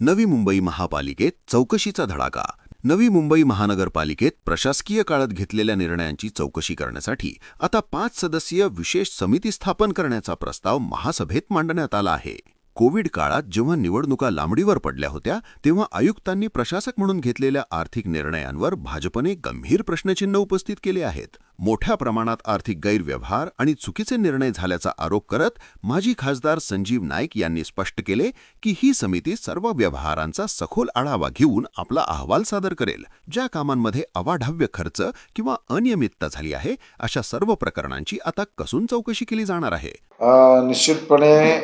नवी मुंबई महापालिकेत चौकशीचा धडाका. नवी मुंबई महानगरपालिकेत प्रशासकीय काळात घेतलेल्या निर्णयांची चौकशी करण्यासाठी आता 5 सदस्यीय विशेष समिती स्थापन करण्याचा प्रस्ताव महासभेत मांडण्यात आला आहे. कोविड काळात जेव्हा निवडणुका लांबणीवर पडल्या होत्या तेव्हा आयुक्तांनी प्रशासक म्हणून घेतलेल्या आर्थिक निर्णयांवर भाजपने गंभीर प्रश्नचिन्ह उपस्थित केले आहेत. मोठ्या प्रमाणात आर्थिक गैरव्यवहार आणि चुकीचे निर्णय झाल्याचा आरोप करत माजी खासदार संजीव नाईक यांनी स्पष्ट केले की ही समिती सर्व व्यवहारांचा सखोल आढावा घेऊन आपला अहवाल सादर करेल. ज्या कामांमध्ये अवाढव्य खर्च किंवा अनियमितता झाली आहे अशा सर्व प्रकरणांची आता कसून चौकशी केली जाणार आहे. निश्चितपणे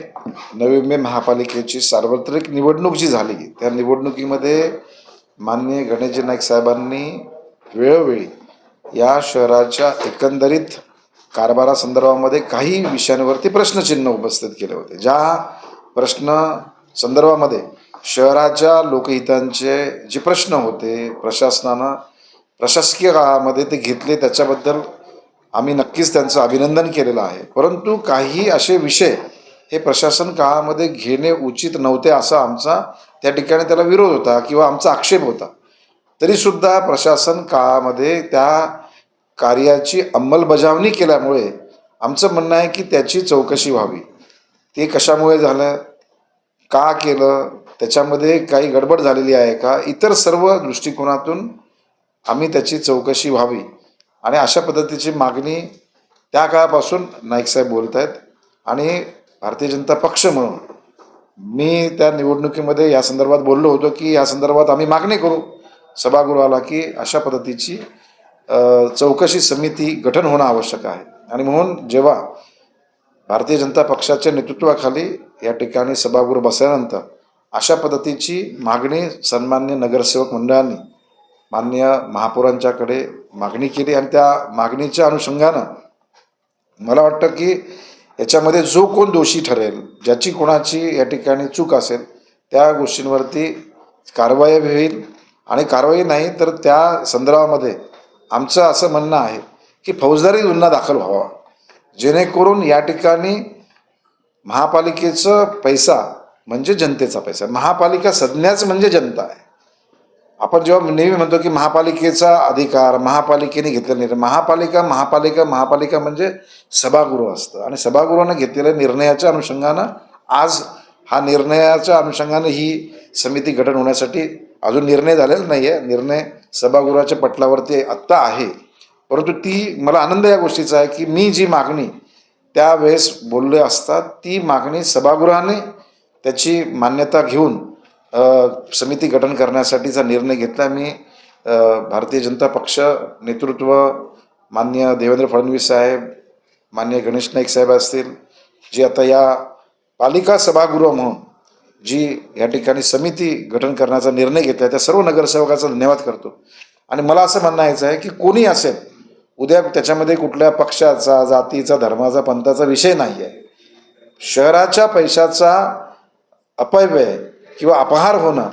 नवी मुंबई महापालिकेची सार्वत्रिक निवडणूक जी झाली त्या निवडणुकीमध्ये माननीय गणेशजी नाईक साहेबांनी वेळोवेळी या शहराच्या एकंदरीत कारभारासंदर्भामध्ये काही विषयांवरती प्रश्नचिन्ह उपस्थित केले होते. ज्या प्रश्न संदर्भामध्ये शहराच्या लोकहितांचे जे प्रश्न होते प्रशासनानं प्रशासकीय काळामध्ये ते घेतले त्याच्याबद्दल आम्ही नक्कीच त्यांचं अभिनंदन केलेलं आहे. परंतु काही असे विषय हे प्रशासन काळामध्ये घेणे उचित नव्हते असा आमचा त्या ठिकाणी त्याला विरोध होता किंवा आमचा आक्षेप होता. तरीसुद्धा प्रशासन काळामध्ये त्या कार्याची अंमलबजावणी केल्यामुळे आमचं म्हणणं आहे की त्याची चौकशी व्हावी. ते कशामुळे झालं, का केलं, त्याच्यामध्ये काही गडबड झालेली आहे का, इतर सर्व दृष्टिकोनातून आम्ही त्याची चौकशी व्हावी आणि अशा पद्धतीची मागणी त्या काळापासून नाईक साहेब बोलत आहेत. आणि भारतीय जनता पक्ष म्हणून मी त्या निवडणुकीमध्ये या संदर्भात बोललो होतो की या संदर्भात आम्ही मागणी करू सभागृहाला की अशा पद्धतीची चौकशी समिती गठन होणं आवश्यक आहे. आणि म्हणून जेव्हा भारतीय जनता पक्षाच्या नेतृत्वाखाली या ठिकाणी सभागृह बसल्यानंतर अशा पद्धतीची मागणी सन्मान्य नगरसेवक मंडळांनी माननीय महापौरांच्याकडे मागणी केली आणि त्या मागणीच्या अनुषंगानं मला वाटतं की याच्यामध्ये जो कोण दोषी ठरेल, ज्याची कोणाची या ठिकाणी चूक असेल त्या गोष्टींवरती कारवाई होईल. आणि कारवाई नाही तर त्या संदर्भामध्ये आमचं असं म्हणणं आहे की फौजदारी गुन्हा दाखल व्हावा, जेणेकरून या ठिकाणी महापालिकेचा पैसा म्हणजे जनतेचा पैसा. महापालिका संज्ञाच म्हणजे जनता आहे. आपण जेव्हा नेहमी म्हणतो की महापालिकेचा अधिकार, महापालिकेने घेतलेला निर्णय, महापालिका म्हणजे सभागृह असतं आणि सभागृहानं घेतलेल्या निर्णयाच्या अनुषंगानं आज हा निर्णयाच्या अनुषंगानं ही समिती गठन होण्यासाठी अजून निर्णय झालेला नाही आहे. निर्णय सभागृहाच्या पटलावरती आत्ता आहे. परंतु ती मला आनंद या गोष्टीचा आहे की मी जी मागणी त्यावेळेस बोलले असता ती मागणी सभागृहाने त्याची मान्यता घेऊन समिती गठन करण्यासाठीचा निर्णय घेतला. मी भारतीय जनता पक्ष नेतृत्व माननीय देवेंद्र फडणवीस साहेब, माननीय गणेश नाईक साहेब असतील, जे आता या पालिका सभागृह म्हणून जी या ठिकाणी समिती गठन करण्याचा निर्णय घेतला त्या सर्व नगरसेवकाचा धन्यवाद करतो. आणि मला असं म्हणायचं आहे की कोणी असेल उद्या त्याच्यामध्ये कुठल्या पक्षाचा, जातीचा, धर्माचा, पंथाचा विषय नाही आहे. शहराच्या पैशाचा अपव्यय किंवा अपहार होणं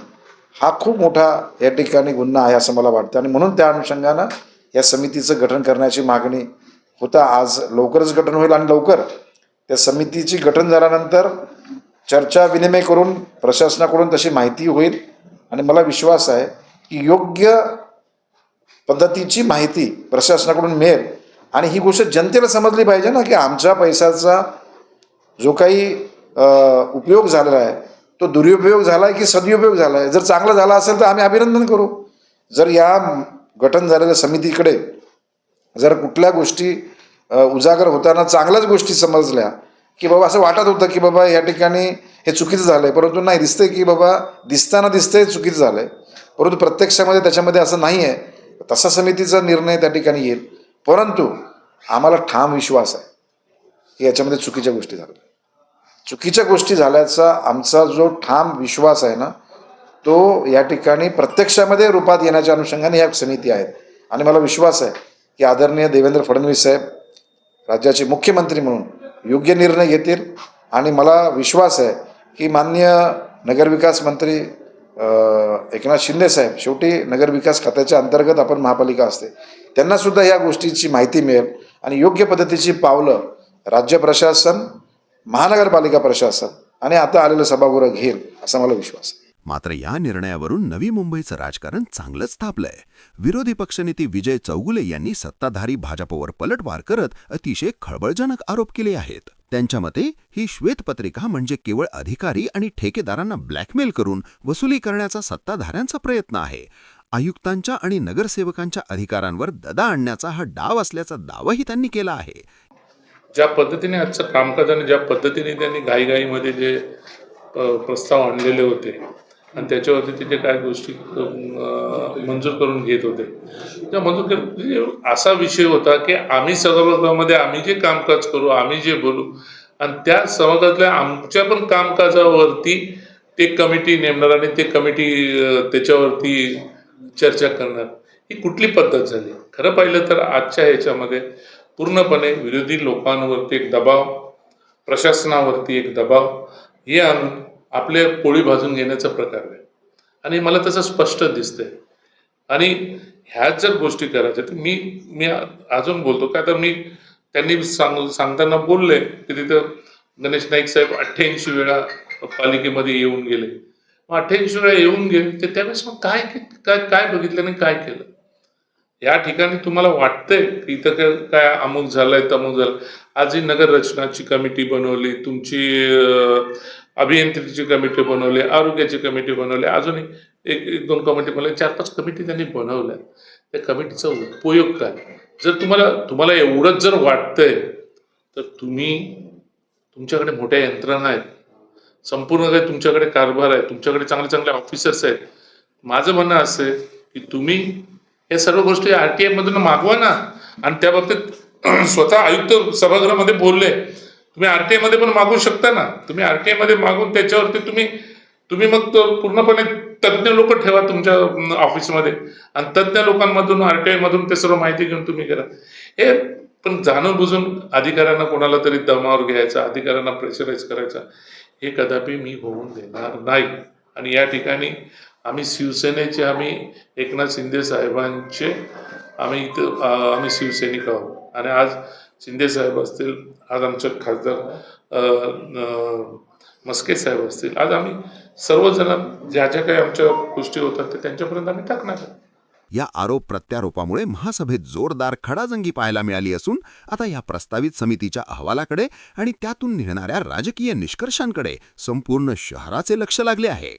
हा खूप मोठा या ठिकाणी गुन्हा आहे असं मला वाटतं. आणि म्हणून त्या अनुषंगानं या समितीचं गठन करण्याची मागणी होता. आज लवकरच गठन होईल आणि लवकर त्या समितीची गठन झाल्यानंतर चर्चा विनिमय करून प्रशासनाकडून तशी माहिती होईल आणि मला विश्वास आहे की योग्य पद्धतीची माहिती प्रशासनाकडून मिळेल. आणि ही गोष्ट जनतेला समजली पाहिजे ना की आमच्या पैशाचा जो काही उपयोग झालेला आहे तो दुरुपयोग झाला आहे की सदुपयोग झाला आहे. जर चांगला झाला असेल तर आम्ही अभिनंदन करू. जर या गठन झालेल्या समितीकडे जर कुठल्या गोष्टी उजागर होताना चांगल्याच गोष्टी समजल्या की बाबा असं वाटत होतं की बाबा या ठिकाणी हे चुकीचं झालं आहे, परंतु नाही, दिसतंय की बाबा दिसताना दिसतंय चुकीचं झालं आहे, परंतु प्रत्यक्षामध्ये त्याच्यामध्ये असं नाही आहे, तसा समितीचा निर्णय त्या ठिकाणी येईल. परंतु आम्हाला ठाम विश्वास आहे की याच्यामध्ये चुकीच्या गोष्टी झाल्या. चुकीच्या गोष्टी झाल्याचा आमचा जो ठाम विश्वास आहे ना तो या ठिकाणी प्रत्यक्षामध्ये रूपात येण्याच्या अनुषंगाने ह्या समिती आहेत. आणि मला विश्वास आहे की आदरणीय देवेंद्र फडणवीस साहेब राज्याचे मुख्यमंत्री म्हणून योग्य निर्णय घेतील. आणि मला विश्वास आहे की माननीय नगरविकास मंत्री एकनाथ शिंदे साहेब, शेवटी नगरविकास खात्याच्या अंतर्गत आपण महापालिका असते, त्यांनासुद्धा या गोष्टीची माहिती मिळेल आणि योग्य पद्धतीची पावलं राज्य प्रशासन, महानगरपालिका प्रशासन आणि आता आलेलं सभागृह घेईल असा मला विश्वास आहे. मात्र या निर्णयावरून नवी मुंबईचं राजकारण चांगलंच तापलंय. विरोधी पक्षनेते विजय चौगुले यांनी सत्ताधारी भाजपवर पलटवार करत अतिशय खळबळजनक आरोप केले आहेत. त्यांच्या मते ही श्वेतपत्रिका म्हणजे केवळ अधिकारी आणि ठेकेदारांना ब्लॅकमेल करून वसुली करण्याचा सत्ताधाऱ्यांचा प्रयत्न आहे. आयुक्तांच्या आणि नगरसेवकांच्या अधिकारांवर ददा आणण्याचा हा डाव असल्याचा दावाही त्यांनी केला आहे. ज्या पद्धतीने आजचं कामकाज आणि ज्या पद्धतीने त्यांनी घाईघाईमध्ये जे प्रस्ताव आणलेले होते आणि त्याच्यावरती ते जे काय गोष्टी मंजूर करून घेत होते त्या मंजूर म्हणजे असा विषय होता की आम्ही सभागृहामध्ये आम्ही जे कामकाज करू, आम्ही जे बोलू आणि त्या सभागृहातल्या आमच्या पण कामकाजावरती ते कमिटी नेमणार आणि ते कमिटी त्याच्यावरती चर्चा करणार. ही कुठली पद्धत झाली? खरं पाहिलं तर आजच्या ह्याच्यामध्ये पूर्णपणे विरोधी लोकांवरती एक दबाव, प्रशासनावरती एक दबाव हे आणून आपले पोळी भाजून घेण्याचा प्रकार आहे आणि मला तसं स्पष्ट दिसतंय. आणि ह्याच जर गोष्टी करायच्या तर मी अजून बोलतो का तर त्यांनी सांगताना बोलले की तिथं गणेश नाईक साहेब 88 वेळा पालिकेमध्ये येऊन गेले. 88 वेळा येऊन गेले तर त्यावेळेस मग काय बघितलं आणि काय केलं? या ठिकाणी तुम्हाला वाटतंय की इथं काय अमुक झालंय तमुक झालं. आज ही नगर रचनाची कमिटी बनवली, तुमची अभियंत्रिकीची कमिटी बनवली, आरोग्याची कमिटी बनवली, अजूनही एक दोन कमिटी बनवल्या, 4-5 कमिटी त्यांनी बनवल्या. त्या कमिटीचा उपयोग काय? जर तुम्हाला एवढंच जर वाटतंय तर तुमच्याकडे मोठ्या यंत्रणा आहेत, संपूर्ण काही तुमच्याकडे कारभार आहे, तुमच्याकडे चांगले चांगले ऑफिसर्स आहेत. माझं म्हणणं असं आहे की तुम्ही या सर्व गोष्टी RTI मधून मागवा ना. आणि त्या बाबतीत स्वतः आयुक्त सभागृहामध्ये बोलले, तुम्ही RTI मध्ये पण मागवू शकता ना. तुम्ही RTI मध्ये मागून त्याच्यावरती तुम्ही मग पूर्णपणे तज्ज्ञ लोक ठेवा तुमच्या ऑफिसमध्ये आणि तज्ज्ञ लोकांमधून RTI मधून ते सर्व माहिती घेऊन तुम्ही करा. हे पण जाणून बुजून अधिकाऱ्यांना कोणाला तरी दमावर घ्यायचा, अधिकाऱ्यांना प्रेशराईज करायचा, हे कदापि मी होऊन देणार नाही. आणि या ठिकाणी आम्ही शिवसेनेचे, आम्ही एकनाथ शिंदे साहेबांचे आम्ही शिवसैनिक आहोत. आणि आज शिंदे साहेब असतील, आज आमचे खासदार मस्के साहेब असतील, आज आम्ही सर्वजण ज्या ज्या काही आमच्या गोष्टी होतात ते त्यांच्यापर्यंत आम्ही टाकणार आहोत. या आरोप प्रत्यारोपामुळे महासभेत जोरदार खडाजंगी पाहायला मिळाली असून आता या प्रस्तावित समितीच्या अहवालाकडे आणि त्यातून निघणाऱ्या राजकीय निष्कर्षांकडे संपूर्ण शहराचे लक्ष लागले आहे.